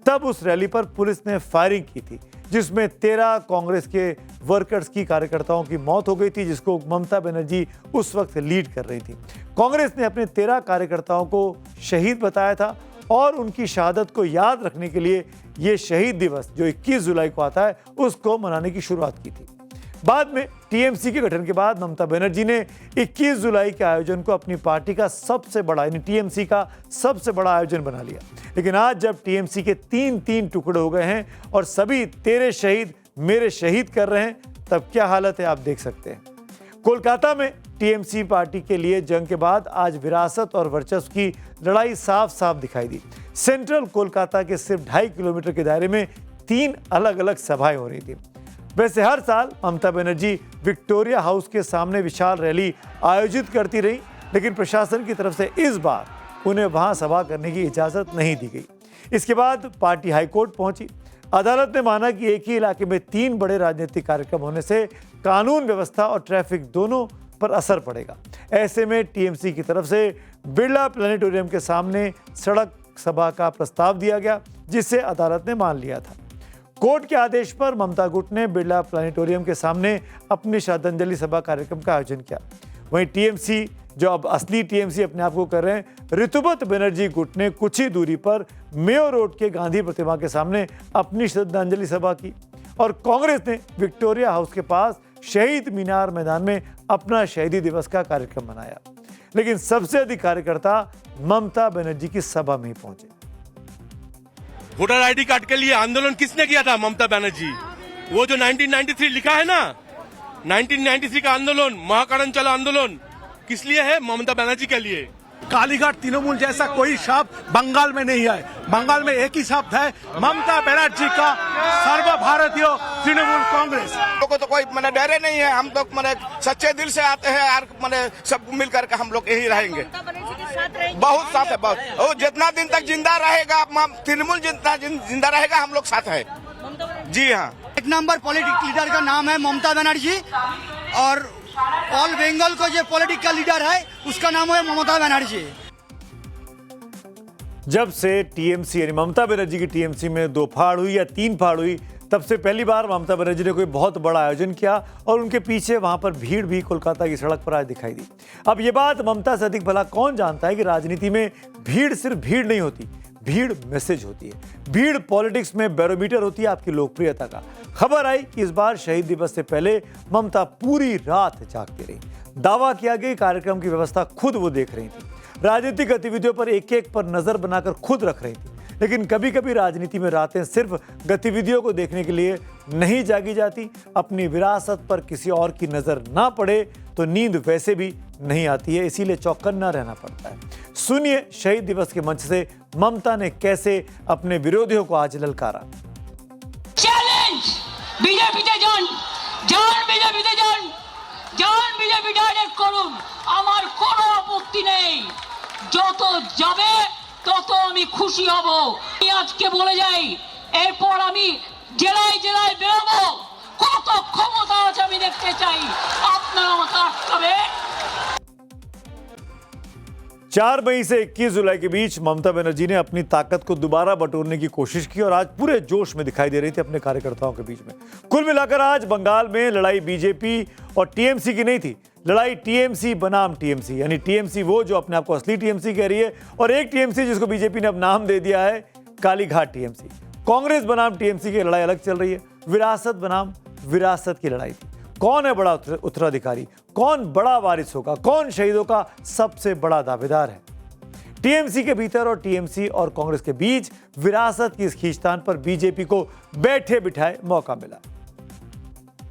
तब उस रैली पर पुलिस ने फायरिंग की थी जिसमें 13 कांग्रेस के वर्कर्स की कार्यकर्ताओं की मौत हो गई थी, जिसको ममता बनर्जी उस वक्त लीड कर रही थी। कांग्रेस ने अपने 13 कार्यकर्ताओं को शहीद बताया था और उनकी शहादत को याद रखने के लिए ये शहीद दिवस जो 21 जुलाई को आता है उसको मनाने की शुरुआत की थी। बाद में टीएमसी के गठन के बाद ममता बनर्जी ने 21 जुलाई के आयोजन को अपनी पार्टी का सबसे बड़ा यानी टीएमसी का सबसे बड़ा आयोजन बना लिया। लेकिन आज जब टीएमसी के 3-3 टुकड़े हो गए हैं और सभी तेरे शहीद मेरे शहीद कर रहे हैं, तब क्या हालत है आप देख सकते हैं। कोलकाता में टीएमसी पार्टी के लिए जंग के बाद आज विरासत और वर्चस्व की लड़ाई साफ साफ दिखाई दी। सेंट्रल कोलकाता के सिर्फ 2.5 किलोमीटर के दायरे में 3 अलग अलग सभाएं हो रही थी। वैसे हर साल ममता बनर्जी विक्टोरिया हाउस के सामने विशाल रैली आयोजित करती रही, लेकिन प्रशासन की तरफ से इस बार उन्हें वहां सभा करने की इजाजत नहीं दी गई। इसके बाद पार्टी हाईकोर्ट पहुंची। अदालत ने माना कि एक ही इलाके में 3 बड़े राजनीतिक कार्यक्रम होने से कानून व्यवस्था और ट्रैफिक दोनों पर असर पड़ेगा। ऐसे में टीएमसी की तरफ से बिरला प्लेनेटोरियम के सामने सड़क सभा का प्रस्ताव दिया गया, जिसे अदालत ने मान लिया था। कोर्ट के आदेश पर ममता गुट ने बिरला प्लेनेटोरियम के सामने अपनी श्रद्धांजलि सभा कार्यक्रम का आयोजन किया। वहीं टीएमसी जो अब असली टीएमसी अपने आप को कर रहे हैं, ऋतुपत बनर्जी गुट ने कुछ ही दूरी पर मेयो रोड के गांधी प्रतिमा के सामने अपनी श्रद्धांजलि सभा की और कांग्रेस ने विक्टोरिया हाउस के पास शहीद मीनार मैदान में अपना शहीदी दिवस का कार्यक्रम मनाया। लेकिन सबसे अधिक कार्यकर्ता ममता बनर्जी की सभा में ही पहुंचे। वोटर आईडी कार्ड के लिए आंदोलन किसने किया था? ममता बनर्जी। वो जो 1993 लिखा है ना, 1993 का आंदोलन, महाकरण चलो आंदोलन किस लिए है? ममता बनर्जी के लिए। कालीघाट तृणमूल जैसा कोई शब्द बंगाल में नहीं है। बंगाल में एक ही शब्द है, ममता बनर्जी का सर्वभारतीय तृणमूल कांग्रेस। लोगों को तो कोई मैंने डरे नहीं है। हम लोग मैंने सच्चे दिल से आते हैं और मैंने सब मिल करके हम लोग यही रहेंगे। बहुत साथ है, बहुत। और जितना दिन तक जिंदा रहेगा तृणमूल, जितना जिंदा रहेगा हम लोग साथ है। जी हाँ। एक नंबर पॉलिटिकल लीडर का नाम है ममता बनर्जी और ऑल बंगाल को जो पॉलिटिकल लीडर है उसका नाम है ममता बनर्जी। जब से टीएमसी यानी ममता बनर्जी की टीएमसी में 2 फाड़ हुई या 3 फाड़ हुई, तब से पहली बार ममता बनर्जी ने कोई बहुत बड़ा आयोजन किया और उनके पीछे वहां पर भीड़ भी कोलकाता की सड़क पर आज दिखाई दी। अब ये बात ममता से अधिक भला कौन जानता है कि राजनीति में भीड़ सिर्फ भीड़ नहीं होती, भीड़ मैसेज होती है। भीड़ पॉलिटिक्स में बैरोमीटर होती है आपकी लोकप्रियता का। खबर आई कि इस बार शहीद दिवस से पहले ममता पूरी रात जागती रही। दावा किया गया कार्यक्रम की व्यवस्था खुद वो देख रही थी। राजनीतिक गतिविधियों पर एक एक पर नजर बनाकर खुद रख रही थी। लेकिन कभी कभी राजनीति में रातें सिर्फ गतिविधियों को देखने के लिए नहीं जागी जाती। अपनी विरासत पर किसी और की नजर ना पड़े तो नींद वैसे भी नहीं आती है, इसीलिए चौकन्ना रहना पड़ता है। सुनिए शहीद दिवस के मंच से ममता ने कैसे अपने विरोधियों को आज ललकारा। চ্যালেঞ্জ বিজেপিতে যান বিজেপিতে যান বিজেপি ডাইরেক্ট করুন, আমার কোনো আপত্তি নেই। যত যাবে তত আমি খুশি হব। আমি আজকে বলে যাই, এরপর আমি জেলায় জেলায় বেরোবো। কত ক্ষমতা আছে আমি দেখতে চাই। আপনারা আমাকে আটকাবেন? 4 मई से 21 जुलाई के बीच ममता बनर्जी ने अपनी ताकत को दोबारा बटोरने की कोशिश की और आज पूरे जोश में दिखाई दे रही थी अपने कार्यकर्ताओं के बीच में। कुल मिलाकर आज बंगाल में लड़ाई बीजेपी और टीएमसी की नहीं थी, लड़ाई टीएमसी बनाम टीएमसी, यानी टीएमसी वो जो अपने आप को असली टीएमसी कह रही है और एक टीएमसी जिसको बीजेपी ने अब नाम दे दिया है कालीघाट टीएमसी। कांग्रेस बनाम टीएमसी की लड़ाई अलग चल रही है, विरासत बनाम विरासत की लड़ाई थी। कौन है बड़ा उत्तराधिकारी, कौन बड़ा वारिस होगा, कौन शहीदों का सबसे बड़ा दावेदार है। टीएमसी के भीतर और टीएमसी और कांग्रेस के बीच विरासत की इस खींचतान पर बीजेपी को बैठे बिठाए मौका मिला।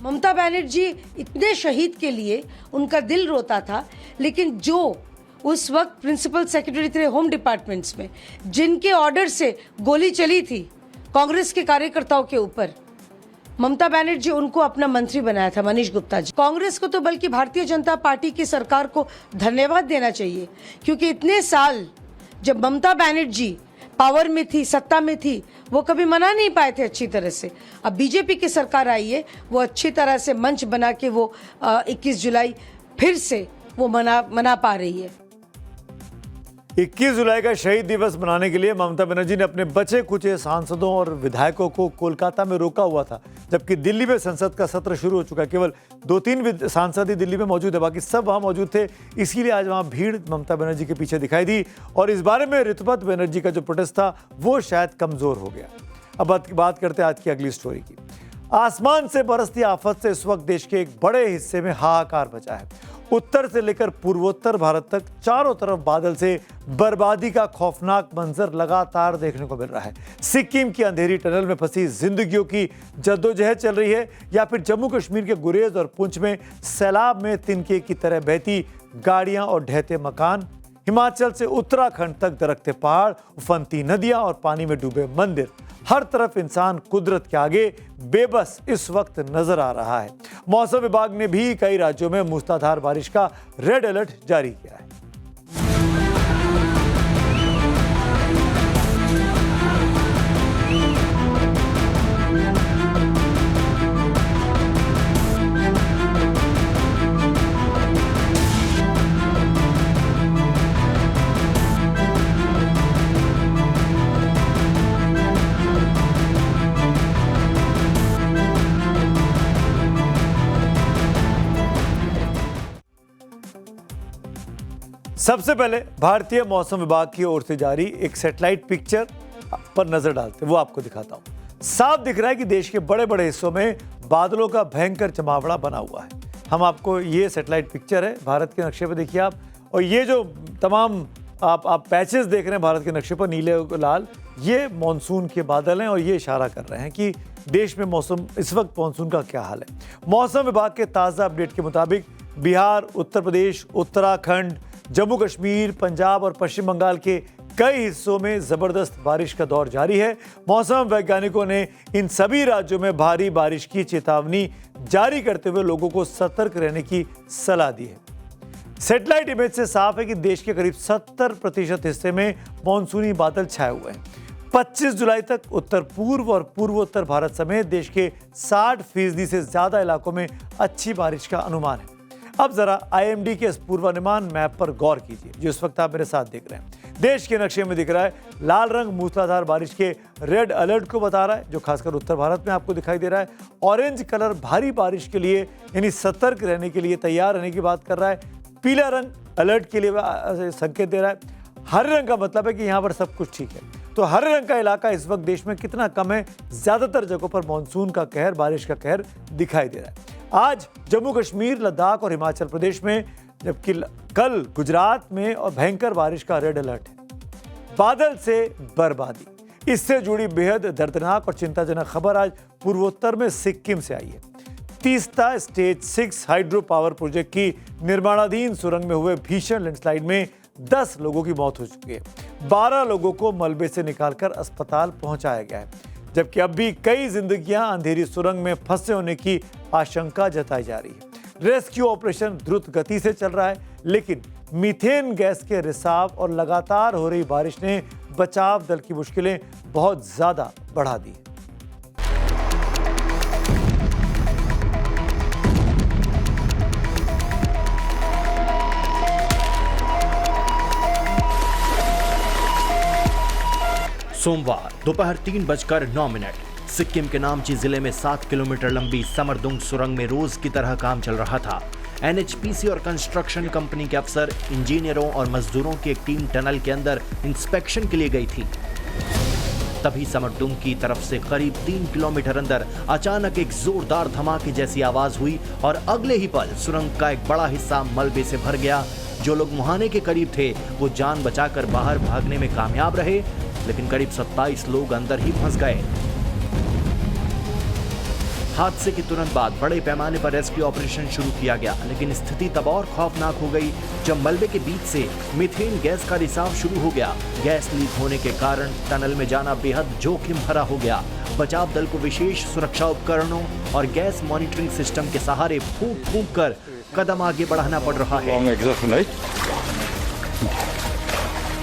ममता बनर्जी इतने शहीद के लिए उनका दिल रोता था, लेकिन जो उस वक्त प्रिंसिपल सेक्रेटरी थे होम डिपार्टमेंट्स में, जिनके ऑर्डर से गोली चली थी कांग्रेस के कार्यकर्ताओं के ऊपर, ममता बनर्जी उनको अपना मंत्री बनाया था, मनीष गुप्ता जी। कांग्रेस को तो बल्कि भारतीय जनता पार्टी की सरकार को धन्यवाद देना चाहिए, क्योंकि इतने साल जब ममता बनर्जी पावर में थी, सत्ता में थी, वो कभी मना नहीं पाए थे अच्छी तरह से। अब बीजेपी की सरकार आई है, वो अच्छी तरह से मंच बना के वो 21 जुलाई फिर से वो मना पा रही है। 21 जुलाई का शहीद दिवस मनाने के लिए ममता बनर्जी ने अपने बचे कुचे सांसदों और विधायकों को कोलकाता में रोका हुआ था, जबकि दिल्ली में संसद का सत्र शुरू हो चुका है। केवल 2-3 सांसद ही दिल्ली में मौजूद है, बाकी सब वहां मौजूद थे। इसीलिए आज वहां भीड़ ममता बनर्जी के पीछे दिखाई दी और इस बारे में ऋतुपत बनर्जी का जो प्रोटेस्ट था वो शायद कमजोर हो गया। अब बात करते हैं आज की अगली स्टोरी की। आसमान से बरसती आफत से इस वक्त देश के एक बड़े हिस्से में हाहाकार मचा है। उत्तर से लेकर पूर्वोत्तर भारत तक चारों तरफ बादल से बर्बादी का खौफनाक मंजर लगातार देखने को मिल रहा है। सिक्किम की अंधेरी टनल में फंसी जिंदगियों की जद्दोजहद चल रही है, या फिर जम्मू कश्मीर के गुरेज और पुंछ में सैलाब में तिनके की तरह बहती गाड़ियां और ढहते मकान, हिमाचल से उत्तराखंड तक दरकते पहाड़, उफनती नदियां और पानी में डूबे मंदिर। हर तरफ इंसान कुदरत के आगे बेबस इस वक्त नजर आ रहा है। मौसम विभाग ने भी कई राज्यों में मूसलाधार बारिश का रेड अलर्ट जारी किया है। सबसे पहले भारतीय मौसम विभाग की ओर से जारी एक सैटेलाइट पिक्चर पर नजर डालते वो आपको दिखाता हूं। साफ दिख रहा है कि देश के बड़े बड़े हिस्सों में बादलों का भयंकर जमावड़ा बना हुआ है। हम आपको ये सैटेलाइट पिक्चर है भारत के नक्शे पर, देखिए आप, और ये जो तमाम आप पैचेस देख रहे हैं भारत के नक्शे पर, नीले और लाल, ये मानसून के बादल हैं और ये इशारा कर रहे हैं कि देश में मौसम इस वक्त मानसून का क्या हाल है। मौसम विभाग के ताज़ा अपडेट के मुताबिक बिहार, उत्तर प्रदेश, उत्तराखंड, जम्मू कश्मीर, पंजाब और पश्चिम बंगाल के कई हिस्सों में जबरदस्त बारिश का दौर जारी है। मौसम वैज्ञानिकों ने इन सभी राज्यों में भारी बारिश की चेतावनी जारी करते हुए लोगों को सतर्क रहने की सलाह दी है। सैटेलाइट इमेज से साफ है कि देश के करीब 70% हिस्से में मानसूनी बादल छाए हुए हैं। 25 जुलाई तक उत्तर पूर्व और पूर्वोत्तर भारत समेत देश के 60% से ज्यादा इलाकों में अच्छी बारिश का अनुमान है। अब जरा आईएमडी के इस पूर्वानुमान मैप पर गौर कीजिए जो इस वक्त आप मेरे साथ देख रहे हैं। देश के नक्शे में दिख रहा है लाल रंग मूसलाधार बारिश के रेड अलर्ट को बता रहा है, जो खासकर उत्तर भारत में आपको दिखाई दे रहा है। ऑरेंज कलर भारी बारिश के लिए यानी सतर्क रहने के लिए, तैयार रहने की बात कर रहा है। पीला रंग अलर्ट के लिए संकेत दे रहा है। हरे रंग का मतलब है कि यहाँ पर सब कुछ ठीक है। तो हरे रंग का इलाका इस वक्त देश में कितना कम है, ज्यादातर जगहों पर मानसून का कहर, बारिश का कहर दिखाई दे रहा है। आज जम्मू कश्मीर, लद्दाख और हिमाचल प्रदेश में, जबकि कल गुजरात में और भयंकर बारिश का रेड अलर्ट है। बादल से बर्बादी, इससे जुड़ी बेहद दर्दनाक और चिंताजनक खबर आज पूर्वोत्तर में सिक्किम से आई है। Teesta stage 6 hydro power project की निर्माणाधीन सुरंग में हुए भीषण लैंडस्लाइड में 10 लोगों की मौत हो चुकी है। 12 लोगों को मलबे से निकालकर अस्पताल पहुंचाया गया है, जबकि अब भी कई जिंदगियां अंधेरी सुरंग में फंसे होने की आशंका जताई जा रही है। रेस्क्यू ऑपरेशन द्रुत गति से चल रहा है, लेकिन मीथेन गैस के रिसाव और लगातार हो रही बारिश ने बचाव दल की मुश्किलें बहुत ज्यादा बढ़ा दी। सोमवार दोपहर 3:09 सिक्किम के नामची जिले में 7 किलोमीटर लंबी समरदुंग सुरंग में रोज की तरह काम चल रहा था। एनएचपीसी और कंस्ट्रक्शन कंपनी के अफसर, इंजीनियरों और मजदूरों की एक टीम टनल के अंदर इंस्पेक्शन के लिए गई थी। तभी समरदुंग की तरफ से करीब 3 किलोमीटर अंदर अचानक एक जोरदार धमाके जैसी आवाज हुई और अगले ही पल सुरंग का एक बड़ा हिस्सा मलबे से भर गया। जो लोग मुहाने के करीब थे वो जान बचाकर बाहर भागने में कामयाब रहे, लेकिन करीब 27 लोग अंदर ही फंस गए। हादसे के तुरंत बाद बड़े पैमाने पर रेस्क्यू ऑपरेशन शुरू किया गया, लेकिन स्थिति तब और खौफनाक हो गई जब मलबे के बीच से मीथेन गैस का रिसाव शुरू हो गया। गैस लीक होने के कारण टनल में जाना बेहद जोखिम भरा हो गया। बचाव दल को विशेष सुरक्षा उपकरणों और गैस मॉनिटरिंग सिस्टम के सहारे फूंक फूंक कर कदम आगे बढ़ाना पड़ रहा है।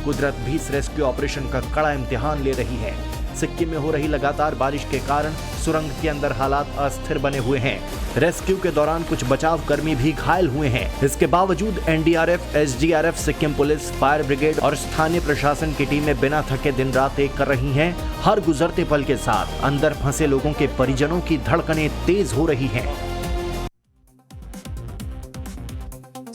कुदरत भी इस रेस्क्यू ऑपरेशन का कड़ा इम्तिहान ले रही है। सिक्किम में हो रही लगातार बारिश के कारण सुरंग के अंदर हालात अस्थिर बने हुए हैं। रेस्क्यू के दौरान कुछ बचाव कर्मी भी घायल हुए हैं। इसके बावजूद NDRF, SDRF, Sikkim police, fire brigade और स्थानीय प्रशासन की टीमें बिना थके दिन रात एक कर रही हैं। हर गुजरते पल के साथ अंदर फंसे लोगों के परिजनों की धड़कनें तेज हो रही हैं।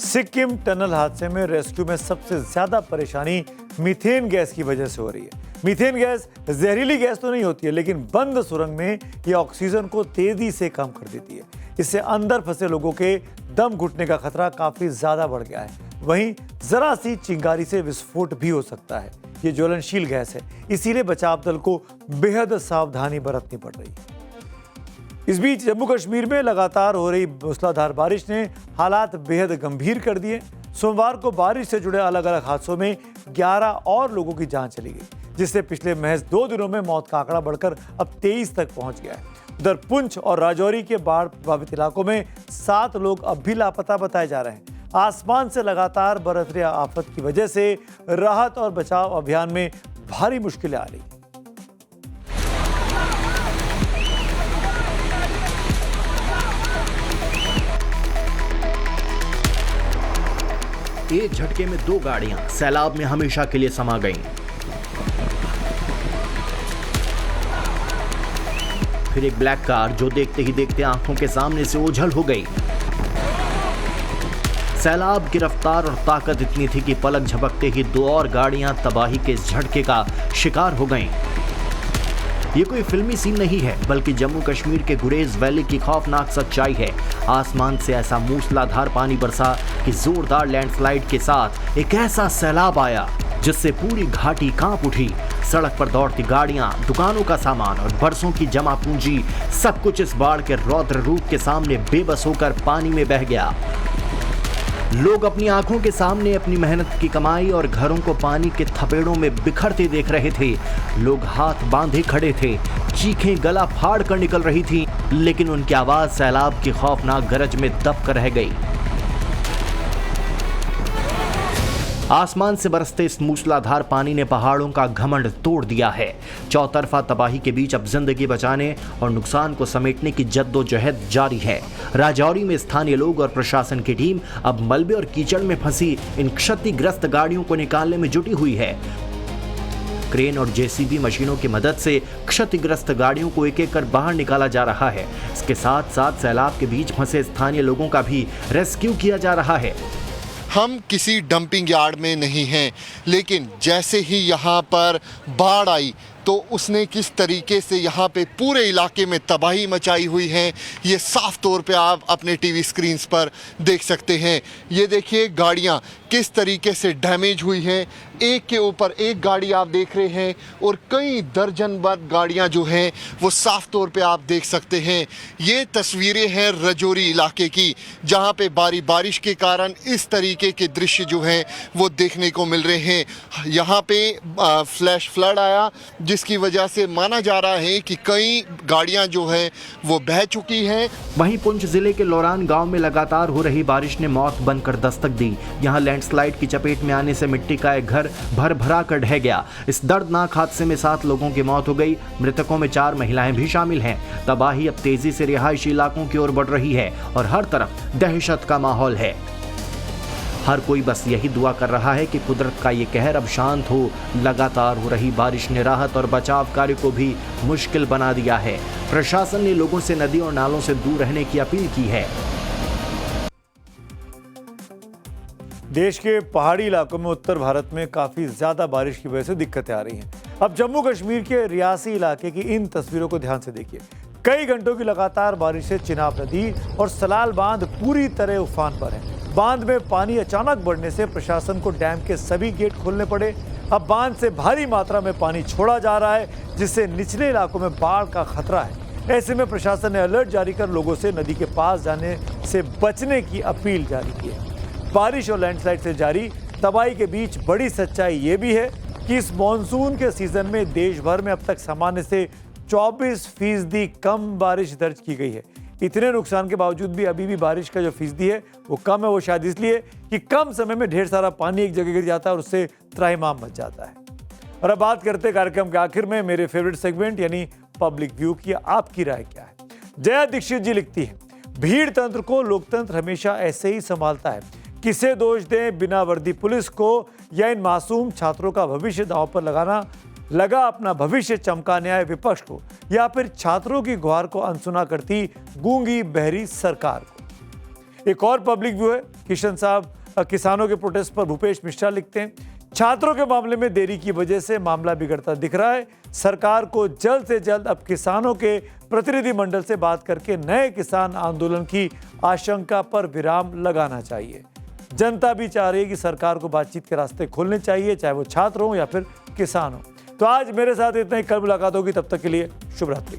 सिक्किम टनल हादसे में रेस्क्यू में सबसे ज्यादा परेशानी मीथेन गैस की वजह से हो रही है। मीथेन गैस जहरीली गैस तो नहीं होती है, लेकिन बंद सुरंग में ये ऑक्सीजन को तेजी से कम कर देती है। इससे अंदर फंसे लोगों के दम घुटने का खतरा काफी ज्यादा बढ़ गया है। वहीं जरा सी चिंगारी से विस्फोट भी हो सकता है। ये ज्वलनशील गैस है, इसीलिए बचाव दल को बेहद सावधानी बरतनी पड़ रही है। इस बीच जम्मू कश्मीर में लगातार हो रही मूसलाधार बारिश ने हालात बेहद गंभीर कर दिए। सोमवार को बारिश से जुड़े अलग अलग हादसों में 11 और लोगों की जान चली गई, जिससे पिछले महज 2 दिनों में मौत का आंकड़ा बढ़कर अब 23 तक पहुंच गया है। उधर पुंछ और राजौरी के बाढ़ प्रभावित इलाकों में 7 लोग अब भी लापता बताए जा रहे हैं। आसमान से लगातार बरस रही आफत की वजह से राहत और बचाव अभियान में भारी मुश्किलें आ रही। एक झटके में 2 गाड़ियां सैलाब में हमेशा के लिए समा गईं। फिर एक ब्लैक कार जो देखते ही देखते आंखों के सामने से ओझल हो गई। सैलाब की रफ्तार और ताकत इतनी थी कि पलक झपकते ही 2 और गाड़ियां तबाही के इस झटके का शिकार हो गईं। ये कोई फिल्मी सीन नहीं है, बल्कि जम्मू कश्मीर के गुरेज वैली की खौफनाक सच्चाई है। आसमान से ऐसा मूसलाधार पानी बरसा कि जोरदार लैंडस्लाइड के साथ एक ऐसा सैलाब आया जिससे पूरी घाटी कांप उठी। सड़क पर दौड़ती गाड़ियां, दुकानों का सामान और बरसों की जमा पूंजी, सब कुछ इस बाढ़ के रौद्र रूप के सामने बेबस होकर पानी में बह गया। लोग अपनी आंखों के सामने अपनी मेहनत की कमाई और घरों को पानी के थपेड़ों में बिखरते देख रहे थे। लोग हाथ बांधे खड़े थे, चीखें गला फाड़ कर निकल रही थी, लेकिन उनकी आवाज सैलाब की खौफनाक गरज में दब कर रह गई। आसमान से बरसते इस मूसलाधार पानी ने पहाड़ों का घमंड तोड़ दिया है। चौतरफा तबाही के बीच अब जिंदगी बचाने और नुकसान को समेटने की जद्दोजहद जारी है। राजौरी में स्थानीय लोग और प्रशासन की टीम अब मलबे और कीचड़ में फंसी इन क्षतिग्रस्त गाड़ियों को निकालने में जुटी हुई है। क्रेन और जेसीबी मशीनों की मदद से क्षतिग्रस्त गाड़ियों को एक एक कर बाहर निकाला जा रहा है। इसके साथ साथ सैलाब के बीच फंसे स्थानीय लोगों का भी रेस्क्यू किया जा रहा है। हम किसी डंपिंग यार्ड में नहीं हैं, लेकिन जैसे ही यहाँ पर बाढ़ आई तो उसने किस तरीके से यहाँ पे पूरे इलाके में तबाही मचाई हुई है, ये साफ तौर पे आप अपने टीवी स्क्रीन्स पर देख सकते हैं। ये देखिए गाड़ियाँ किस तरीके से डैमेज हुई हैं। एक के ऊपर एक गाड़ी आप देख रहे हैं और कई दर्जन भर गाड़ियां जो हैं वो साफ तौर पे आप देख सकते हैं। ये तस्वीरें हैं रजौरी इलाके की, जहां पे बारिश के कारण इस तरीके के दृश्य जो हैं वो देखने को मिल रहे हैं। यहाँ पे फ्लैश फ्लड आया, जिसकी वजह से माना जा रहा है कि कई गाड़ियां जो हैं वो बह चुकी हैं। वहीं पुंछ जिले के लोरान गांव में लगातार हो रही बारिश ने मौत बनकर दस्तक दी। यहां लैंडस्लाइड की चपेट में आने से मिट्टी का एक घर भर भरा कर ढह गया। इस दर्दनाक हादसे में 7 लोगों की मौत हो गई। मृतकों में 4 महिलाएं भी शामिल हैं। तबाही अब तेजी से रिहायशी इलाकों की ओर बढ़ रही है और हर तरफ दहशत का माहौल है। हर कोई बस यही दुआ कर रहा है कि कुदरत का ये कहर अब शांत हो। लगातार हो रही बारिश ने राहत और बचाव कार्य को भी मुश्किल बना दिया है। प्रशासन ने लोगों से नदी और नालों से दूर रहने की अपील की है। देश के पहाड़ी इलाकों में उत्तर भारत में काफी ज्यादा बारिश की वजह से दिक्कतें आ रही हैं। अब जम्मू कश्मीर के रियासी इलाके की इन तस्वीरों को ध्यान से देखिए। कई घंटों की लगातार बारिश से चिनाब नदी और सलाल बांध पूरी तरह उफान पर है। बांध में पानी अचानक बढ़ने से प्रशासन को डैम के सभी गेट खोलने पड़े। अब बांध से भारी मात्रा में पानी छोड़ा जा रहा है, जिससे निचले इलाकों में बाढ़ का खतरा है। ऐसे में प्रशासन ने अलर्ट जारी कर लोगों से नदी के पास जाने से बचने की अपील जारी की है। बारिश और लैंडस्लाइड से जारी तबाही के बीच बड़ी सच्चाई ये भी है कि इस मॉनसून के सीजन में देश भर में अब तक सामान्य से 24% कम बारिश दर्ज की गई है। इतने नुकसान के बावजूद भी अभी भी बारिश का जो फीसदी है वो कम है। वो शायद इसलिए कि कम समय में ढेर सारा पानी एक जगह गिर जाता है और उससे त्राहिमाम मच जाता है। और अब बात करते हैं कार्यक्रम के आखिर में मेरे फेवरेट सेगमेंट यानी पब्लिक व्यू की। आपकी राय क्या है? जया दीक्षित जी लिखती है, भीड़ तंत्र को लोकतंत्र हमेशा ऐसे ही संभालता है। किसे दोष दें, बिना वर्दी पुलिस को या इन मासूम छात्रों का भविष्य दांव पर लगा अपना भविष्य चमकाने आए विपक्ष को, या फिर छात्रों की गुहार को अनसुना करती गूंगी बहरी सरकार को? एक और पब्लिक व्यू है। किशन साहब किसानों के प्रोटेस्ट पर भूपेश मिश्रा लिखते हैं, छात्रों के मामले में देरी की वजह से मामला बिगड़ता दिख रहा है। सरकार को जल्द से जल्द अब किसानों के प्रतिनिधिमंडल से बात करके नए किसान आंदोलन की आशंका पर विराम लगाना चाहिए। जनता भी चाह रही है कि सरकार को बातचीत के रास्ते खोलने चाहिए, चाहे वो छात्र हो या फिर किसान हो। तो आज मेरे साथ इतना ही, कल मुलाकात होगी। तब तक के लिए शुभ रात्रि।